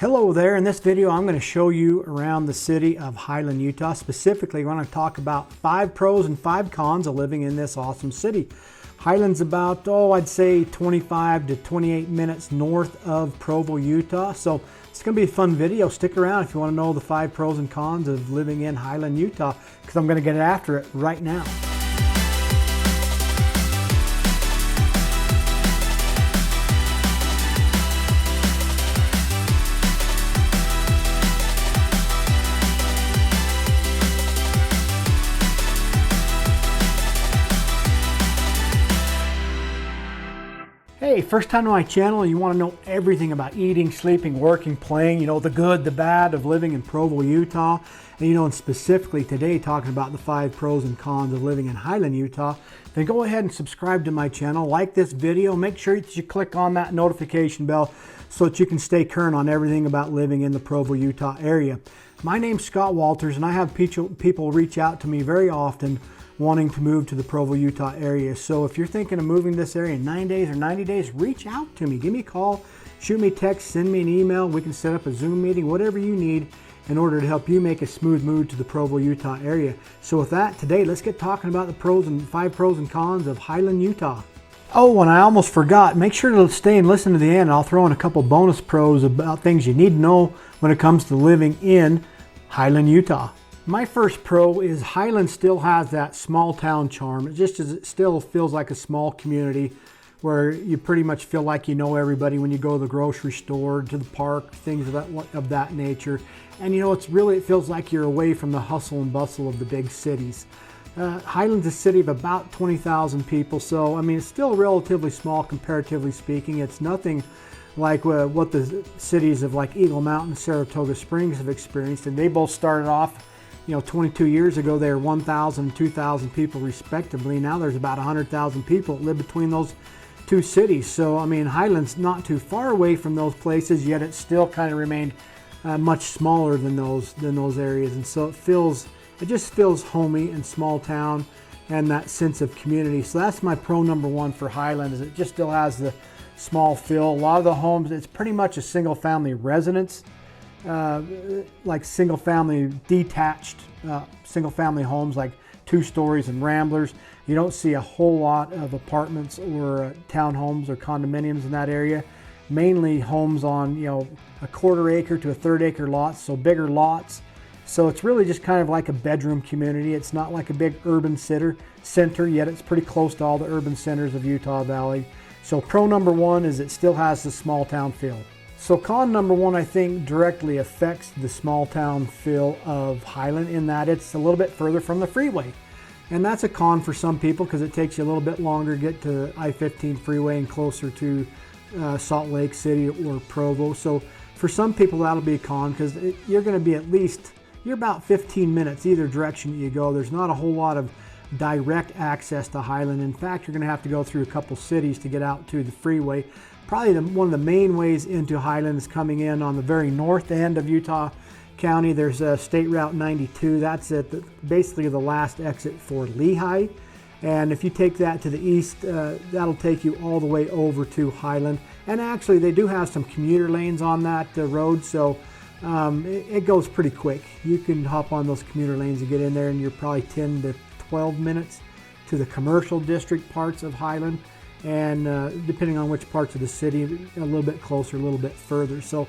Hello there. In this video I'm going to show you around the city of Highland, Utah. Specifically, I want to talk about 5 pros and 5 cons of living in this awesome city. Highland's about, I'd say 25 to 28 minutes north of Provo, Utah. So it's going to be a fun video. Stick around if you want to know the 5 pros and cons of living in Highland, Utah, because I'm going to get after it right now. Hey, first time to my channel and you want to know everything about eating, sleeping, working, playing, the good, the bad of living in Provo, Utah. And specifically today talking about the 5 pros and cons of living in Highland, Utah. Then go ahead and subscribe to my channel, like this video, make sure that you click on that notification bell so that you can stay current on everything about living in the Provo, Utah area. My name's Scott Walters and I have people reach out to me very often wanting to move to the Provo, Utah area. So if you're thinking of moving to this area in 9 days or 90 days, reach out to me. Give me a call, shoot me a text, send me an email. We can set up a Zoom meeting, whatever you need in order to help you make a smooth move to the Provo, Utah area. So with that, today, let's get talking about the 5 pros and cons of Highland, Utah. Oh, and I almost forgot, make sure to stay and listen to the end. I'll throw in a couple bonus pros about things you need to know when it comes to living in Highland, Utah. My first pro is Highland still has that small town charm. It still feels like a small community where you pretty much feel like you know everybody when you go to the grocery store, to the park, things of that nature. And it feels like you're away from the hustle and bustle of the big cities. Highland's a city of about 20,000 people, so it's still relatively small comparatively speaking. It's nothing like what the cities of like Eagle Mountain, Saratoga Springs have experienced, and they both started off 22 years ago, they were 1,000 and 2,000 people respectively. Now there's about 100,000 people that live between those two cities. So, Highland's not too far away from those places, yet it still kind of remained much smaller than those areas. And so it just feels homey and small town and that sense of community. So that's my pro number 1 for Highland, is it just still has the small feel. A lot of the homes, it's pretty much a single family residence. Like single family detached single family homes, like 2 stories and ramblers. You don't see a whole lot of apartments or townhomes or condominiums in that area. Mainly homes on a 1/4 acre to a 1/3 acre lots, so bigger lots. So it's really just kind of like a bedroom community. It's not like a big urban center, yet it's pretty close to all the urban centers of Utah Valley. So pro number 1 is it still has the small town feel. So con number 1, I think, directly affects the small town feel of Highland in that it's a little bit further from the freeway. And that's a con for some people because it takes you a little bit longer to get to I-15 freeway and closer to Salt Lake City or Provo. So for some people that'll be a con because you're going to be you're about 15 minutes either direction you go. There's not a whole lot of direct access to Highland. In fact, you're going to have to go through a couple cities to get out to the freeway. Probably one of the main ways into Highland is coming in on the very north end of Utah County. There's State Route 92. That's basically the last exit for Lehigh. And if you take that to the east, that'll take you all the way over to Highland. And actually, they do have some commuter lanes on that road, so it goes pretty quick. You can hop on those commuter lanes and get in there, and you're probably 10 to 12 minutes to the commercial district parts of Highland. And depending on which parts of the city, a little bit closer, a little bit further. So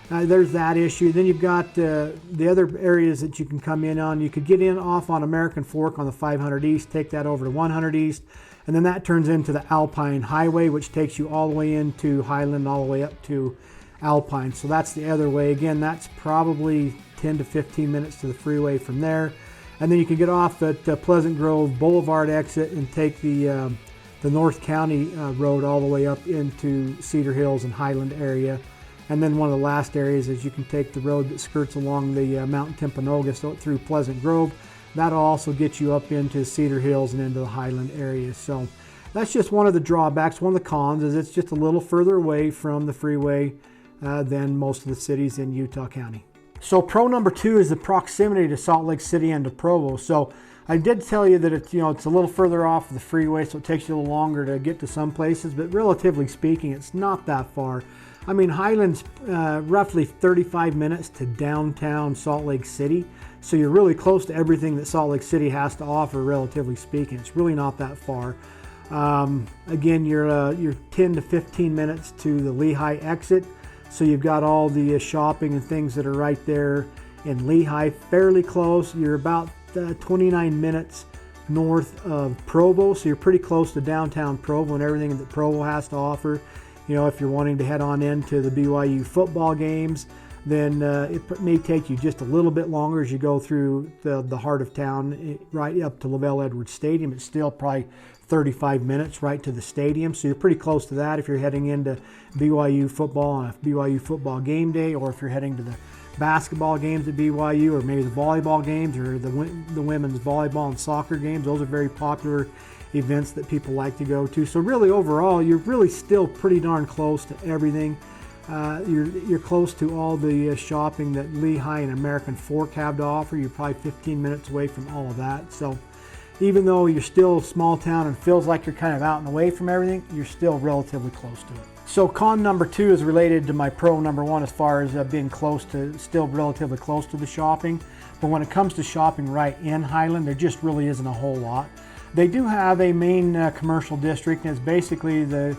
there's that issue. Then you've got the other areas that you can come in on. You could get in off on American Fork on the 500 East, take that over to 100 East, and then that turns into the Alpine Highway, which takes you all the way into Highland, all the way up to Alpine. So that's the other way. Again, that's probably 10 to 15 minutes to the freeway from there. And then you can get off at Pleasant Grove Boulevard exit and take the North County road all the way up into Cedar Hills and Highland area. And then one of the last areas is you can take the road that skirts along the Mount Timpanogos through Pleasant Grove. That'll also get you up into Cedar Hills and into the Highland area. So that's just one of the drawbacks. One of the cons is it's just a little further away from the freeway than most of the cities in Utah County. So pro number 2 is the proximity to Salt Lake City and to Provo. So I did tell you that it's a little further off the freeway, so it takes you a little longer to get to some places, but relatively speaking, it's not that far. I mean, Highland's roughly 35 minutes to downtown Salt Lake City. So you're really close to everything that Salt Lake City has to offer, relatively speaking. It's really not that far. Again, you're 10 to 15 minutes to the Lehigh exit. So you've got all the shopping and things that are right there in Lehigh, fairly close. You're about 29 minutes north of Provo. So you're pretty close to downtown Provo and everything that Provo has to offer. You know, if you're wanting to head on into the BYU football games, then it may take you just a little bit longer as you go through the heart of town, right up to Lavelle Edwards Stadium. It's still probably 35 minutes right to the stadium, so you're pretty close to that if you're heading into BYU football on a BYU football game day, or if you're heading to the basketball games at BYU, or maybe the volleyball games, or the women's volleyball and soccer games. Those are very popular events that people like to go to. So really overall, you're really still pretty darn close to everything. You're close to all the shopping that Lehigh and American Fork have to offer. You're probably 15 minutes away from all of that. So even though you're still a small town and feels like you're kind of out and away from everything, you're still relatively close to it. So con number 2 is related to my pro number 1 as far as being still relatively close to the shopping. But when it comes to shopping right in Highland, there just really isn't a whole lot. They do have a main commercial district, and it's basically the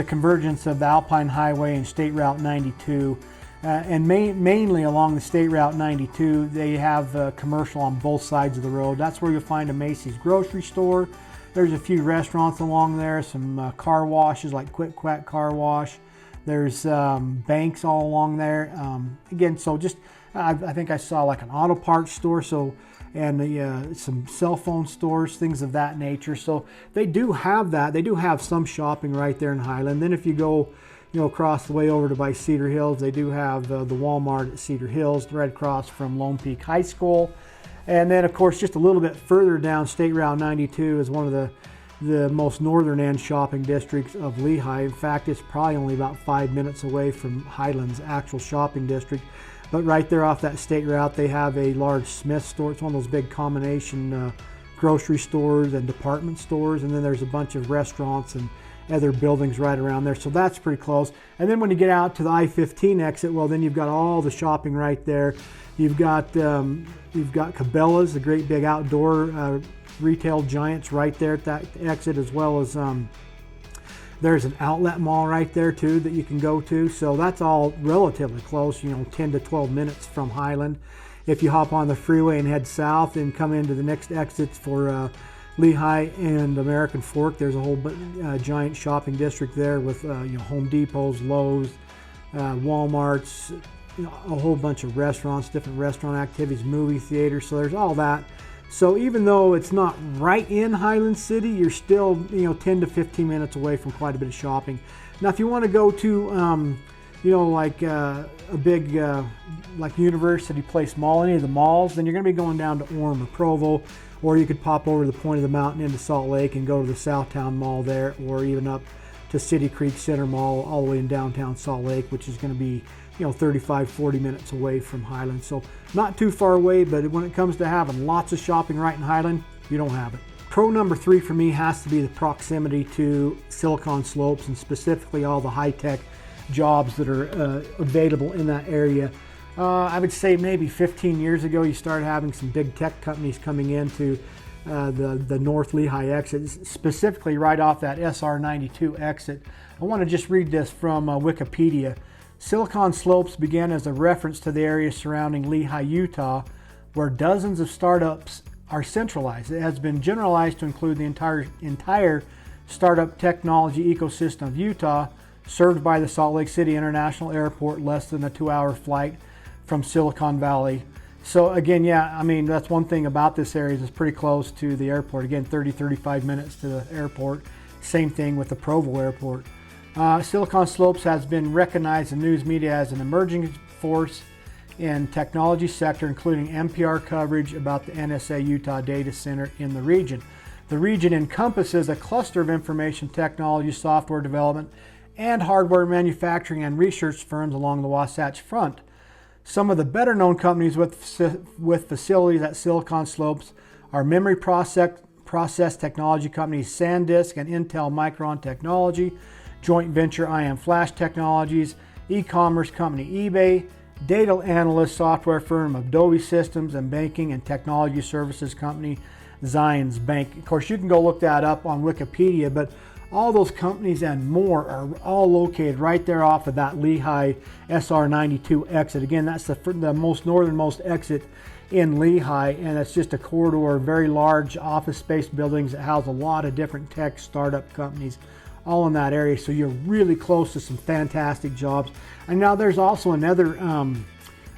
convergence of the Alpine Highway and State Route 92. And mainly along the State Route 92, they have commercial on both sides of the road. That's where you'll find a Macy's grocery store. There's a few restaurants along there, some car washes like Quick Quack Car Wash. There's banks all along there. Again, so just I think I saw like an auto parts store, and some cell phone stores, things of that nature. So they do have that. They do have some shopping right there in Highland. Then if you go, across the way over to by Cedar Hills, they do have the Walmart at Cedar Hills, right across from Lone Peak High School. And then of course, just a little bit further down State Route 92 is one of the most northern end shopping districts of Lehigh. In fact, it's probably only about 5 minutes away from Highland's actual shopping district. But right there off that state route, they have a large Smith store. It's one of those big combination grocery stores and department stores. And then there's a bunch of restaurants and other buildings right around there. So that's pretty close. And then when you get out to the I-15 exit, well, then you've got all the shopping right there. You've got Cabela's, the great big outdoor retail giants right there at that exit, as well as there's an outlet mall right there too that you can go to. So that's all relatively close, 10 to 12 minutes from Highland. If you hop on the freeway and head south and come into the next exits for Lehigh and American Fork, there's a whole giant shopping district there with Home Depots, Lowe's, Walmarts, a whole bunch of restaurants, different restaurant activities, movie theaters. So there's all that. So even though it's not right in Highland City, you're still 10 to 15 minutes away from quite a bit of shopping. Now, if you want to go to like a big like University Place Mall, any of the malls, then you're going to be going down to Orem or Provo, or you could pop over to the point of the mountain into Salt Lake and go to the Southtown Mall there, or even up to City Creek Center Mall all the way in downtown Salt Lake, which is going to be 35-40 minutes away from Highland. So not too far away, but when it comes to having lots of shopping right in Highland, you don't have it. Pro number 3 for me has to be the proximity to Silicon Slopes, and specifically all the high-tech jobs that are available in that area. I would say maybe 15 years ago, you started having some big tech companies coming into the North Lehigh exit, specifically right off that SR92 exit. I want to just read this from Wikipedia. Silicon Slopes began as a reference to the area surrounding Lehigh, Utah, where dozens of startups are centralized. It has been generalized to include the entire startup technology ecosystem of Utah, served by the Salt Lake City International Airport, less than a 2-hour flight from Silicon Valley. So again, yeah, I mean, that's one thing about this area is it's pretty close to the airport. Again, 30-35 minutes to the airport. Same thing with the Provo airport. Silicon Slopes has been recognized in news media as an emerging force in technology sector, including NPR coverage about the NSA Utah data center in the region. The region encompasses a cluster of information technology, software development, and hardware manufacturing and research firms along the Wasatch Front. Some of the better known companies with facilities at Silicon Slopes are memory process technology companies SanDisk and Intel Micron Technology, joint venture IM Flash Technologies, e-commerce company eBay, data analyst software firm Adobe Systems, and banking and technology services company Zions Bank. Of course, you can go look that up on Wikipedia, but all those companies and more are all located right there off of that Lehigh SR92 exit. Again, that's the most northernmost exit in Lehigh, and it's just a corridor of very large office space buildings that house a lot of different tech startup companies all in that area. So you're really close to some fantastic jobs. And now there's also another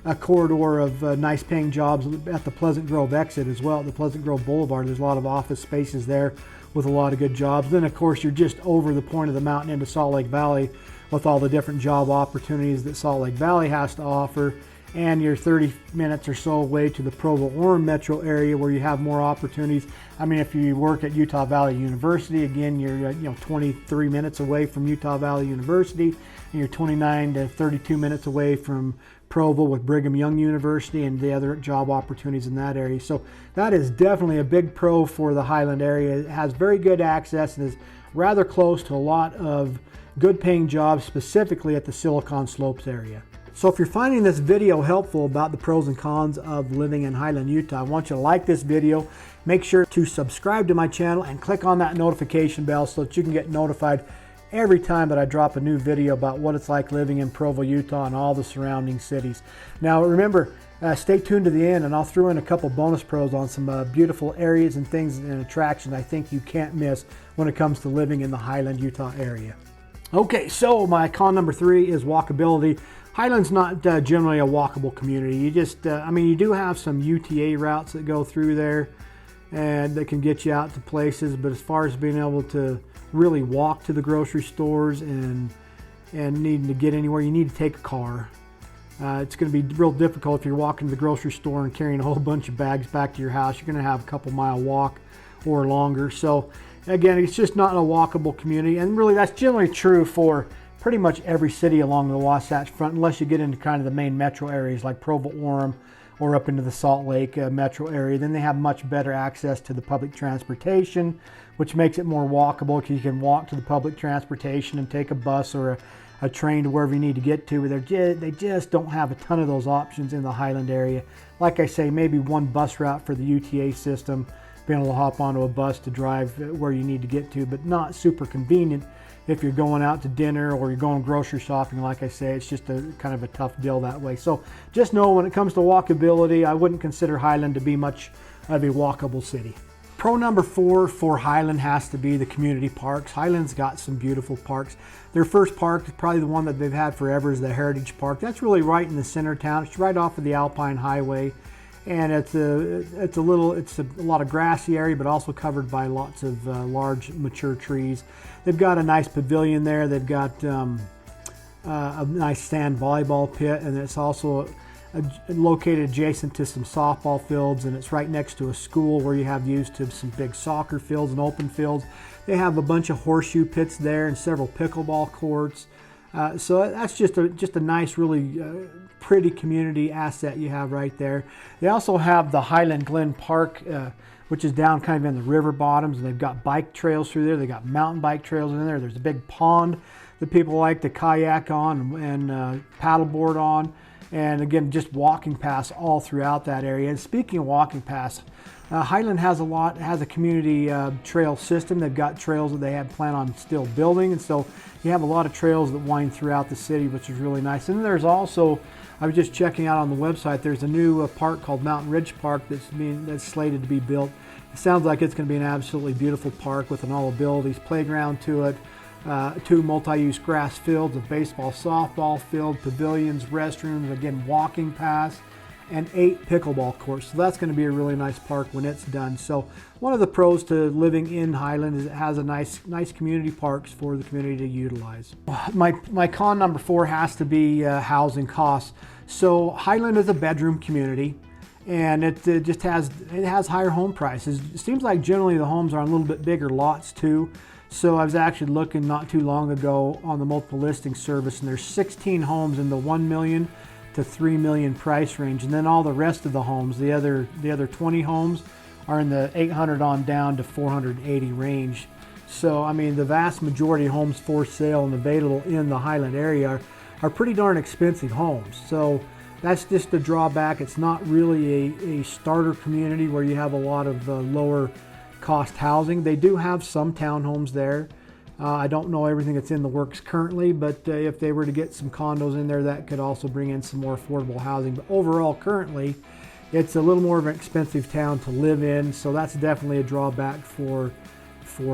a corridor of nice paying jobs at the Pleasant Grove exit as well. At the Pleasant Grove Boulevard, there's a lot of office spaces there with a lot of good jobs. Then of course you're just over the point of the mountain into Salt Lake Valley with all the different job opportunities that Salt Lake Valley has to offer. And you're 30 minutes or so away to the Provo-Orem metro area where you have more opportunities. I mean, if you work at Utah Valley University, again, you're 23 minutes away from Utah Valley University, and you're 29 to 32 minutes away from Provo with Brigham Young University and the other job opportunities in that area. So that is definitely a big pro for the Highland area. It has very good access and is rather close to a lot of good paying jobs, specifically at the Silicon Slopes area. So if you're finding this video helpful about the pros and cons of living in Highland, Utah, I want you to like this video. Make sure to subscribe to my channel and click on that notification bell so that you can get notified every time that I drop a new video about what it's like living in Provo, Utah and all the surrounding cities. Now remember, stay tuned to the end and I'll throw in a couple bonus pros on some beautiful areas and things and attractions I think you can't miss when it comes to living in the Highland, Utah area. Okay, so my con number 3 is walkability. Highland's not generally a walkable community. You just, I mean, you do have some UTA routes that go through there and that can get you out to places, but as far as being able to really walk to the grocery stores and needing to get anywhere, you need to take a car. It's going to be real difficult if you're walking to the grocery store and carrying a whole bunch of bags back to your house. You're going to have a couple mile walk or longer. So again, it's just not a walkable community, and really that's generally true for pretty much every city along the Wasatch Front, unless you get into kind of the main metro areas like Provo-Orem or up into the Salt Lake metro area. Then they have much better access to the public transportation, which makes it more walkable because you can walk to the public transportation and take a bus or a train to wherever you need to get to. But they just don't have a ton of those options in the Highland area. Like I say, maybe one bus route for the UTA system, being able to hop onto a bus to drive where you need to get to, but not super convenient if you're going out to dinner or you're going grocery shopping. Like I say, it's just a kind of a tough deal that way. So just know when it comes to walkability, I wouldn't consider Highland to be much of a walkable city. Pro number 4 for Highland has to be the community parks. Highland's got some beautiful parks. Their first park is probably the one that they've had forever, is the Heritage Park. That's really right in the center of town. It's right off of the Alpine Highway. And it's a lot of grassy area, but also covered by lots of large mature trees. They've got a nice pavilion there. They've got a nice sand volleyball pit, and it's also located adjacent to some softball fields, and it's right next to a school where you have views to some big soccer fields and open fields. They have a bunch of horseshoe pits there and several pickleball courts. So that's just a nice, really pretty community asset you have right there. They also have the Highland Glen Park, which is down kind of in the river bottoms, and they've got bike trails through there. They've got mountain bike trails in there. There's a big pond that people like to kayak on and paddleboard on. And again, just walking paths all throughout that area. And speaking of walking paths, Highland has a community trail system. They've got trails that they have planned on still building, and so you have a lot of trails that wind throughout the city, which is really nice. And there's also, I was just checking out on the website, there's a new park called Mountain Ridge Park that's slated to be built. It sounds like it's going to be an absolutely beautiful park with an all-abilities playground to it, 2 multi-use grass fields, a baseball, softball field, pavilions, restrooms, again, walking paths, and 8 pickleball courts. So that's going to be a really nice park when it's done. So one of the pros to living in Highland is it has a nice community parks for the community to utilize. My con number 4 has to be housing costs. So Highland is a bedroom community, and it has higher home prices. It seems like generally the homes are on a little bit bigger lots too. So I was actually looking not too long ago on the multiple listing service, and there's 16 homes in the $1 million to $3 million price range, and then all the rest of the homes, the other 20 homes, are in the 800 on down to 480 range. So I mean, the vast majority of homes for sale and available in the Highland area are pretty darn expensive homes. So that's just a drawback. It's not really a starter community where you have a lot of lower cost housing. They do have some townhomes there. I don't know everything that's in the works currently, but if they were to get some condos in there, that could also bring in some more affordable housing. But overall, currently, it's a little more of an expensive town to live in, so that's definitely a drawback for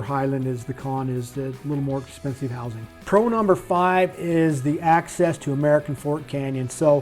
Highland. Is the con is a little more expensive housing. Pro number 5 is the access to American Fork Canyon. So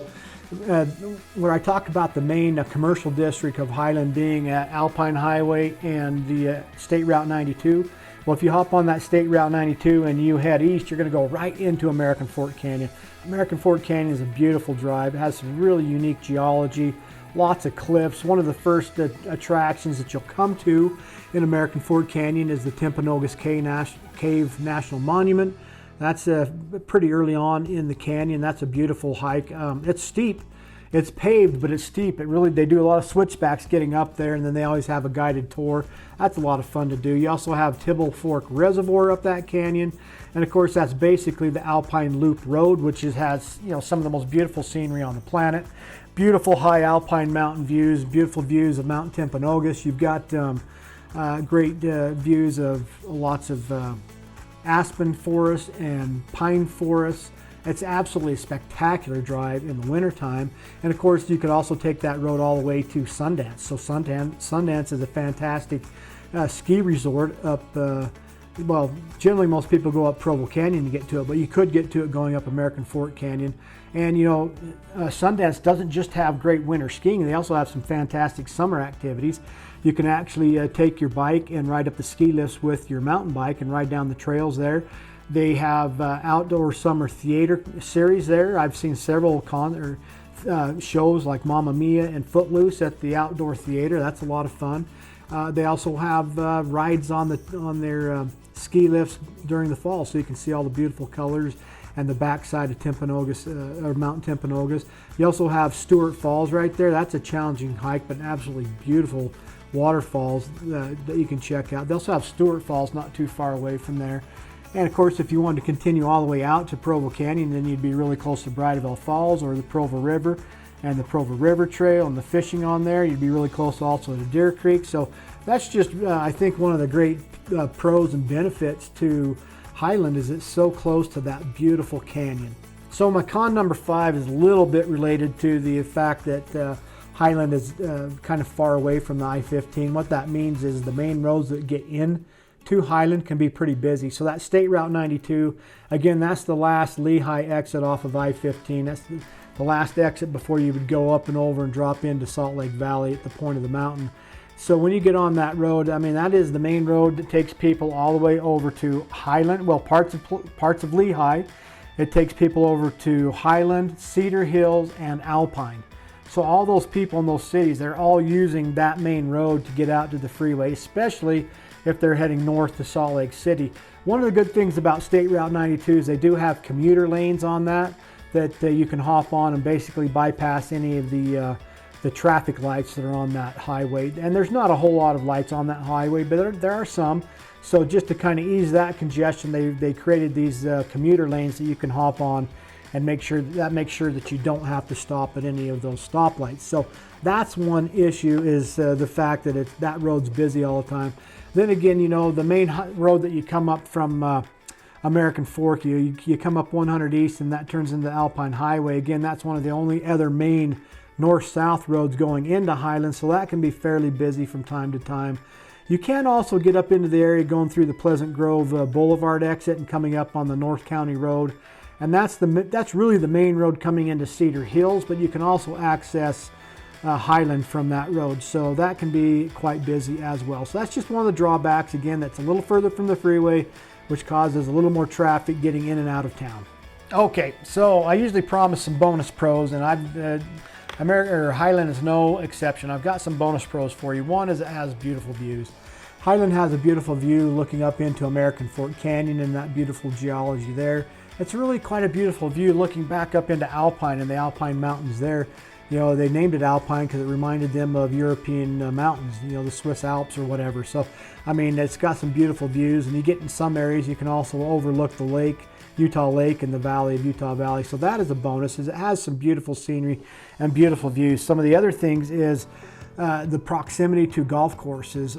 where I talk about the main commercial district of Highland being Alpine Highway and the State Route 92. Well, if you hop on that State Route 92 and you head east, you're going to go right into American Fork Canyon. American Fork Canyon is a beautiful drive. It has some really unique geology, lots of cliffs. One of the first attractions that you'll come to in American Fork Canyon is the Timpanogos Cave National Monument. That's pretty early on in the canyon. That's a beautiful hike. It's steep. It's paved, but it's steep. They do a lot of switchbacks getting up there, and then they always have a guided tour. That's a lot of fun to do. You also have Tibble Fork Reservoir up that canyon, and of course that's basically the Alpine Loop Road, which has some of the most beautiful scenery on the planet. Beautiful high alpine mountain views, beautiful views of Mount Timpanogos. You've got great views of lots of aspen forest and pine forests. It's absolutely a spectacular drive in the wintertime. And of course, you could also take that road all the way to Sundance. So Sundance is a fantastic ski resort up, well, generally most people go up Provo Canyon to get to it, but you could get to it going up American Fork Canyon. And Sundance doesn't just have great winter skiing, they also have some fantastic summer activities. You can actually take your bike and ride up the ski lifts with your mountain bike and ride down the trails there. They have outdoor summer theater series there. I've seen several shows like Mamma Mia and Footloose at the outdoor theater. That's a lot of fun. They also have rides on their ski lifts during the fall, so you can see all the beautiful colors and the backside of Timpanogos, or Mount Timpanogos. You also have Stewart Falls right there. That's a challenging hike, but absolutely beautiful waterfalls that you can check out. They also have Stewart Falls not too far away from there. And of course, if you wanted to continue all the way out to Provo Canyon, then you'd be really close to Bridalveil Falls or the Provo River and the Provo River Trail and the fishing on there. You'd be really close also to Deer Creek. So that's just, I think, one of the great pros and benefits to Highland is it's so close to that beautiful canyon. So my con number 5 is a little bit related to the fact that Highland is kind of far away from the I-15. What that means is the main roads that get in to Highland can be pretty busy. So that State Route 92, again, that's the last Lehigh exit off of I-15. That's the last exit before you would go up and over and drop into Salt Lake Valley at the point of the mountain. So when you get on that road, I mean, that is the main road that takes people all the way over to Highland, well, parts of Lehigh. It takes people over to Highland, Cedar Hills, and Alpine. So all those people in those cities, they're all using that main road to get out to the freeway, especially if they're heading north to Salt Lake City. One of the good things about State Route 92 is they do have commuter lanes on that you can hop on and basically bypass any of the traffic lights that are on that highway. And there's not a whole lot of lights on that highway, but there are some. So just to kind of ease that congestion, they created these commuter lanes that you can hop on and make sure that you don't have to stop at any of those stoplights. So that's one issue, is the fact that that road's busy all the time. Then again, the main road that you come up from American Fork, you come up 100 East and that turns into Alpine Highway. Again, that's one of the only other main north-south roads going into Highland, so that can be fairly busy from time to time. You can also get up into the area going through the Pleasant Grove Boulevard exit and coming up on the North County Road. And that's really the main road coming into Cedar Hills, but you can also access Highland from that road, so that can be quite busy as well. So that's just one of the drawbacks. Again, that's a little further from the freeway, which causes a little more traffic getting in and out of town. Okay, so I usually promise some bonus pros, and Highland is no exception. I've got some bonus pros for you. One is it has beautiful views. Highland has a beautiful view looking up into American Fork Canyon and that beautiful geology there. It's really quite a beautiful view looking back up into Alpine and the Alpine Mountains there. They named it Alpine because it reminded them of European mountains, the Swiss Alps or whatever. So, I mean, it's got some beautiful views, and you get in some areas, you can also overlook the lake Utah Lake in the valley of Utah Valley. So that is a bonus, is it has some beautiful scenery and beautiful views. Some of the other things is the proximity to golf courses.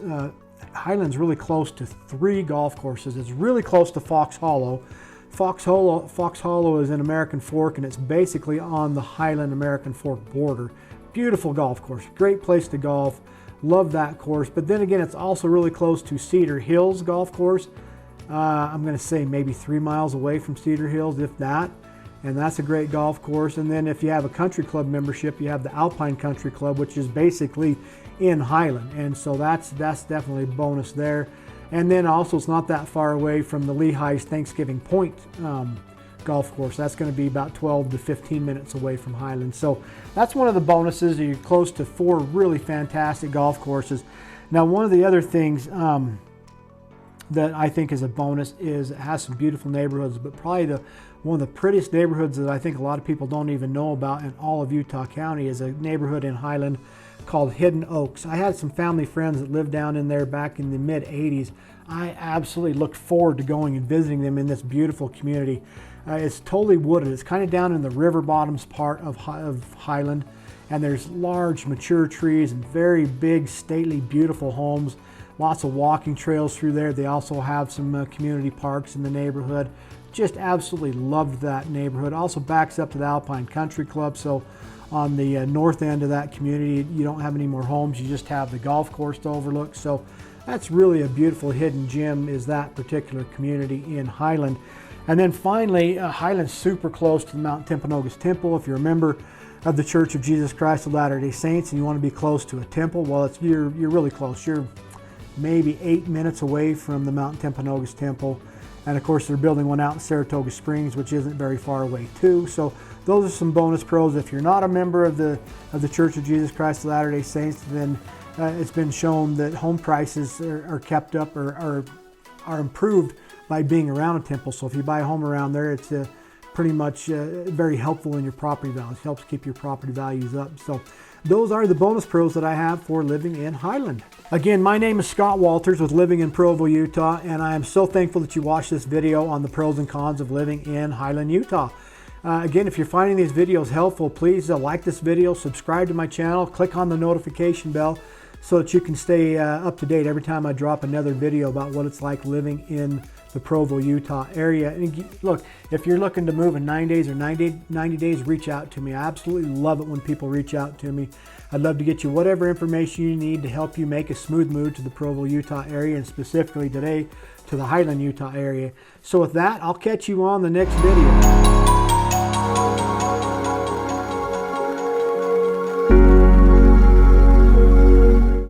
Highland's really close to 3 golf courses. It's really close to Fox Hollow. Fox Hollow is in American Fork, and it's basically on the Highland American Fork border. Beautiful golf course, great place to golf. Love that course. But then again, it's also really close to Cedar Hills Golf Course. I'm going to say maybe 3 miles away from Cedar Hills, if that. And that's a great golf course. And then if you have a country club membership, you have the Alpine Country Club, which is basically in Highland. And so that's definitely a bonus there. And then also it's not that far away from the Lehigh's Thanksgiving Point golf course. That's going to be about 12 to 15 minutes away from Highland. So that's one of the bonuses. You're close to 4 really fantastic golf courses. Now, one of the other things that I think is a bonus is it has some beautiful neighborhoods, but probably one of the prettiest neighborhoods that I think a lot of people don't even know about in all of Utah County is a neighborhood in Highland called Hidden Oaks. I had some family friends that lived down in there back in the mid 80s. I absolutely looked forward to going and visiting them in this beautiful community. It's totally wooded. It's kind of down in the river bottoms part of Highland, and there's large mature trees and very big, stately, beautiful homes. Lots of walking trails through there. They also have some community parks in the neighborhood. Just absolutely loved that neighborhood. Also backs up to the Alpine Country Club, so on the north end of that community, you don't have any more homes. You just have the golf course to overlook. So that's really a beautiful hidden gem, is that particular community in Highland. And then finally, Highland's super close to the Mount Timpanogos Temple. If you're a member of the Church of Jesus Christ of Latter-day Saints and you want to be close to a temple, well, you're really close. You're maybe 8 minutes away from the Mount Timpanogos Temple. And of course, they're building one out in Saratoga Springs, which isn't very far away too. So those are some bonus pros. If you're not a member of the Church of Jesus Christ of Latter-day Saints, then it's been shown that home prices are kept up or are improved by being around a temple. So if you buy a home around there, it's pretty much very helpful in your property values. Helps keep your property values up. So those are the bonus pros that I have for living in Highland. Again, my name is Scott Walters with Living in Provo, Utah, and I am so thankful that you watched this video on the pros and cons of living in Highland, Utah. Again, if you're finding these videos helpful, please like this video, subscribe to my channel, click on the notification bell so that you can stay up to date every time I drop another video about what it's like living in the Provo, Utah area. And look, if you're looking to move in 9 days or 90 days, reach out to me. I absolutely love it when people reach out to me. I'd love to get you whatever information you need to help you make a smooth move to the Provo, Utah area, and specifically today to the Highland, Utah area. So with that, I'll catch you on the next video.